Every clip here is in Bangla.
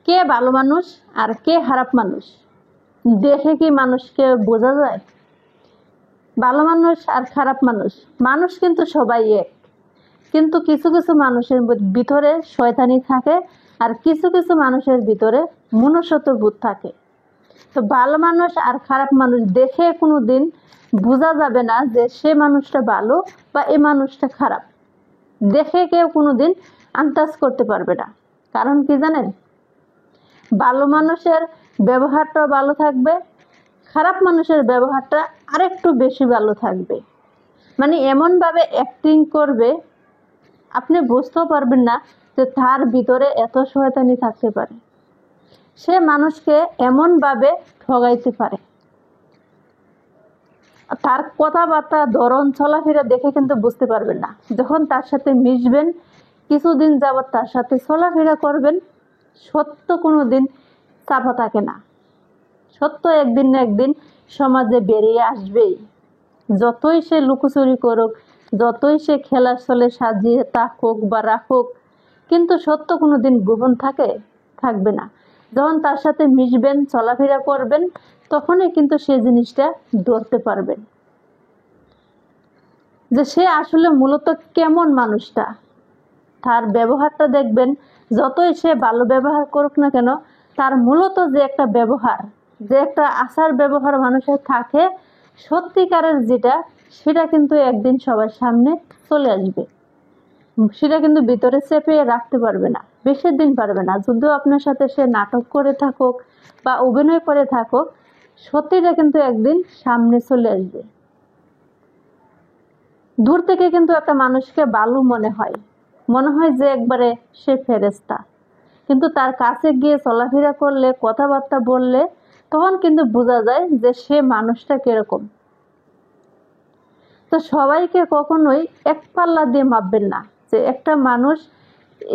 কে ভালো মানুষ আর কে খারাপ মানুষ দেখে কি মানুষকে বোঝা যায়? ভালো মানুষ আর খারাপ মানুষ, মানুষ কিন্তু সবাই এক, কিন্তু কিছু কিছু মানুষের ভিতরে শয়তানি থাকে আর কিছু কিছু মানুষের ভিতরে মনুষ্যত্ব বোধ থাকে। তো ভালো মানুষ আর খারাপ মানুষ দেখে কোনো দিন বোঝা যাবে না যে সে মানুষটা ভালো বা এই মানুষটা খারাপ। দেখে কেউ কোনো দিন আন্দাজ করতে পারবে না। কারণ কি জানেন? ভালো মানুষের ব্যবহারটাও ভালো থাকবে, খারাপ মানুষের ব্যবহারটা আরেকটু বেশি ভালো থাকবে। মানে এমনভাবে অ্যাক্টিং করবে আপনি বুঝতেও পারবেন না যে তার ভিতরে এত শয়তানি থাকতে পারে। সে মানুষকে এমনভাবে ঠগাইতে পারে। তার কথাবার্তা ধরন চলাফেরা দেখে কিন্তু বুঝতে পারবেন না। যখন তার সাথে মিশবেন, কিছুদিন যাবত তার সাথে চলাফেরা করবেন, সত্য কোনো দিন চাপা থাকে না। সত্য একদিন না একদিন সমাজে বেরিয়ে আসবেই। যতই সে লুকোচুরি করুক, যতই সে খেলার ছলে সাজিয়ে থাকুক বা রাখুক, কিন্তু সত্য কোনো দিন গোপন থাকবে না। যখন তার সাথে মিশবেন, চলাফেরা করবেন, তখনই কিন্তু সে জিনিসটা ধরতে পারবেন যে সে আসলে মূলত কেমন মানুষটা। তার ব্যবহারটা দেখবেন, যতই সে ভালো ব্যবহার করুক না কেন, তার মূলত যে একটা ব্যবহার, যে একটা আচার ব্যবহার মানুষের থাকে সত্যিকারের যেটা, সেটা কিন্তু একদিন সবার সামনে চলে আসবে। সেটা কিন্তু ভিতরে চেপে রাখতে পারবে না, বেশি দিন পারবে না। যদিও আপনার সাথে সে নাটক করে থাকুক বা অভিনয় করে থাকুক, সত্যিটা কিন্তু একদিন সামনে চলে আসবে। দূর থেকে কিন্তু একটা মানুষকে ভালো মনে হয় যে একবারে সে ফেরেশতা, কিন্তু তার কাছে গিয়ে চলাফেরা করলে, কথাবার্তা বললে, তখন কিন্তু বোঝা যায় যে সে মানুষটা কিরকম। তো সবাইকে কখনোই এক পাল্লা দিয়ে মাপবেন না যে একটা মানুষ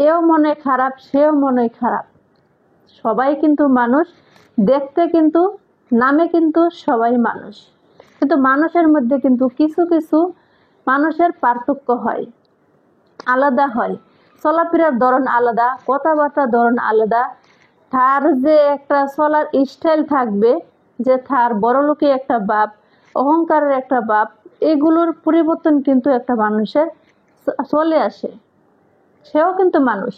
এও মনে খারাপ সেও মনে খারাপ। সবাই কিন্তু মানুষ, দেখতে কিন্তু নামে কিন্তু সবাই মানুষ, কিন্তু মানুষের মধ্যে কিন্তু কিছু কিছু মানুষের পার্থক্য হয়, আলাদা হয়। চলাফেরার ধরন আলাদা, কথাবার্তার ধরন আলাদা, তার যে একটা চলার স্টাইল থাকবে, যে তার বড়লোকি একটা ভাব, অহংকারের একটা ভাব, এগুলোর পরিবর্তন কিন্তু একটা মানুষের চলে আসে। সেও কিন্তু মানুষ,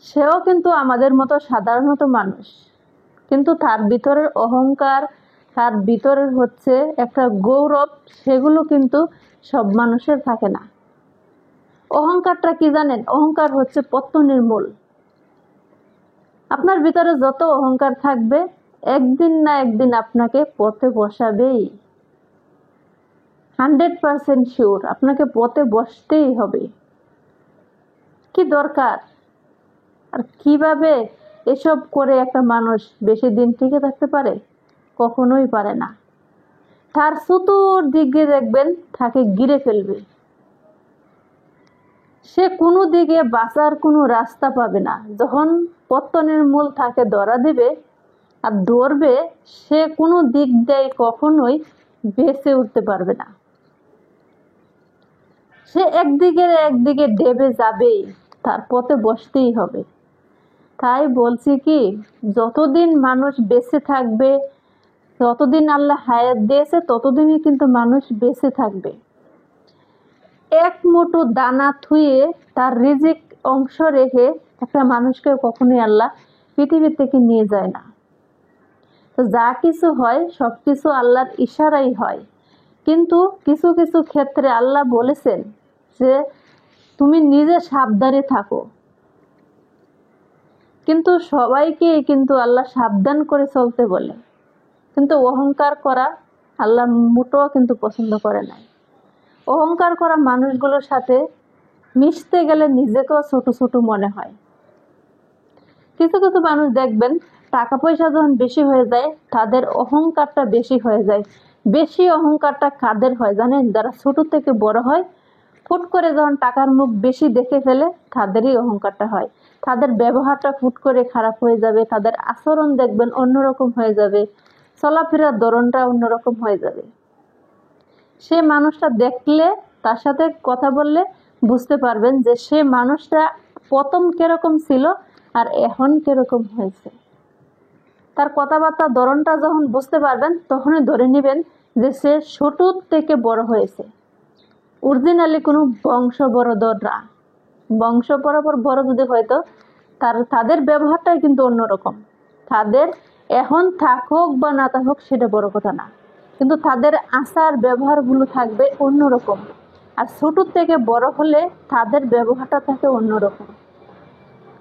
সেও কিন্তু আমাদের মতো সাধারণত মানুষ, কিন্তু তার ভিতরের অহংকার, তার ভিতরের হচ্ছে একটা গৌরব, সেগুলো কিন্তু সব মানুষের থাকে না। অহংকারটা কি জানেন? অহংকার হচ্ছে পতনের মূল। আপনার ভিতরে যত অহংকার থাকবে, একদিন না একদিন আপনাকে পথে বসাবেই। 100% শিওর, আপনাকে পথে বসতেই হবে। কি দরকার? আর কিভাবে এসব করে একটা মানুষ বেশি দিন টিকে থাকতে পারে? কখনোই পারে না। তার চতুর্দিকে দেখবেন তাকে ঘিরে ফেলবে। সে কোনো দিকে বাঁচার কোনো রাস্তা পাবে না। যখন পতনের মূল তাকে ধরা দেবে আর ধরবে, সে কোনো দিক দিয়ে কখনোই বেঁচে উঠতে পারবে না। সে একদিকে ডেবে যাবেই, তার পথে বসতেই হবে। তাই বলছি কি, যতদিন মানুষ বেঁচে থাকবে, যতদিন আল্লাহ হায়াত দিয়েছে, ততদিনই কিন্তু মানুষ বেঁচে থাকবে। এক মুঠো দানা থুয়ে তার রিজিক অংশ রেখে একটা মানুষকে কখনোই আল্লাহ পৃথিবী থেকে নিয়ে যায় না। তো যা কিছু হয় সবকিছু আল্লাহর ইশারাই হয়, কিন্তু কিছু কিছু ক্ষেত্রে আল্লাহ বলেছেন যে তুমি নিজে সাবধানে থাকো। কিন্তু সবাইকে কিন্তু আল্লাহ সাবধান করে চলতে বলে, কিন্তু অহংকার করা আল্লাহ মোটেও কিন্তু পছন্দ করে নাই। অহংকার করা মানুষগুলোর সাথে মিশতে গেলে নিজেকেও ছোট ছোট মনে হয়। কিছু কিছু মানুষ দেখবেন টাকা পয়সা যখন বেশি হয়ে যায়, তাদের অহংকারটা বেশি হয়ে যায়। বেশি অহংকারটা কাদের হয় জানেন? যারা ছোট থেকে বড় হয়, ফুট করে যখন টাকার মুখ বেশি দেখে ফেলে, তাদেরই অহংকারটা হয়। তাদের ব্যবহারটা ফুট করে খারাপ হয়ে যাবে, তাদের আচরণ দেখবেন অন্যরকম হয়ে যাবে, চলাফেরার ধরনটা অন্যরকম হয়ে যাবে। সে মানুষটা দেখলে, তার সাথে কথা বললে বুঝতে পারবেন যে সে মানুষটা প্রথম কিরকম ছিল আর এখন কিরকম হয়েছে। তার কথাবার্তার ধরনটা যখন বুঝতে পারবেন তখনই ধরে নেবেন যে সে ছোট থেকে বড় হয়েছে। অরিজিনালি কোনো বংশবরদর না। বংশ বরাবর বড় যদি হয়তো তাদের ব্যবহারটাই কিন্তু অন্যরকম। তাদের এখন থাকুক বা না থাকুক সেটা বড় কথা না, কিন্তু তাদের আচার ব্যবহারগুলো থাকবে অন্যরকম। আর ছোট থেকে বড় হলে তাদের ব্যবহারটা থাকে অন্যরকম।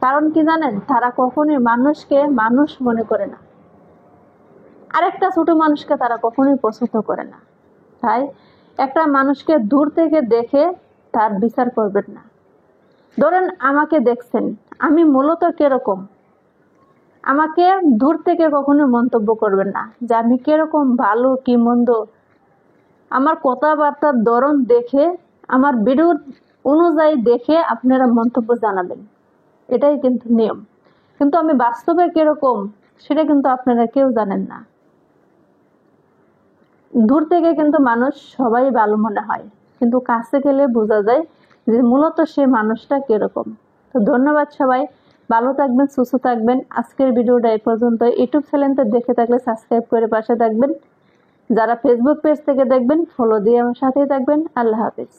কারণ কি জানেন, তারা কখনোই মানুষকে মানুষ মনে করে না, আরেকটা ছোট মানুষকে তারা কখনোই পছন্দ করে না। তাই একটা মানুষকে দূর থেকে দেখে তার বিচার করবেন না। ধরেন আমাকে দেখছেন, আমি মূলত কিরকম, আমাকে দূর থেকে কখনো মন্তব্য করবেন না যে আমি কিরকম, ভালো কি মন্দ। আমার কথাবার্তার ধরন দেখে, আমার ভিডিও অনুযায়ী দেখে আপনারা মন্তব্য জানাবেন, এটাই কিন্তু নিয়ম। কিন্তু আমি বাস্তবে কিরকম সেটা কিন্তু আপনারা কেউ জানেন না। দূর থেকে কিন্তু মানুষ সবাই ভালো মনে হয়, কিন্তু কাছে গেলে বোঝা যায় যে মূলত সে মানুষটা কিরকম। তো ধন্যবাদ সবাই, ভালো থাকবেন, সুস্থ থাকবেন। আজকের ভিডিওটা এই পর্যন্ত। ইউটিউব চ্যানেলটা দেখে থাকলে সাবস্ক্রাইব করে পাশে থাকবেন। যারা ফেসবুক পেজ থেকে দেখবেন ফলো দিয়ে আমার সাথেই থাকবেন। আল্লাহ হাফিজ।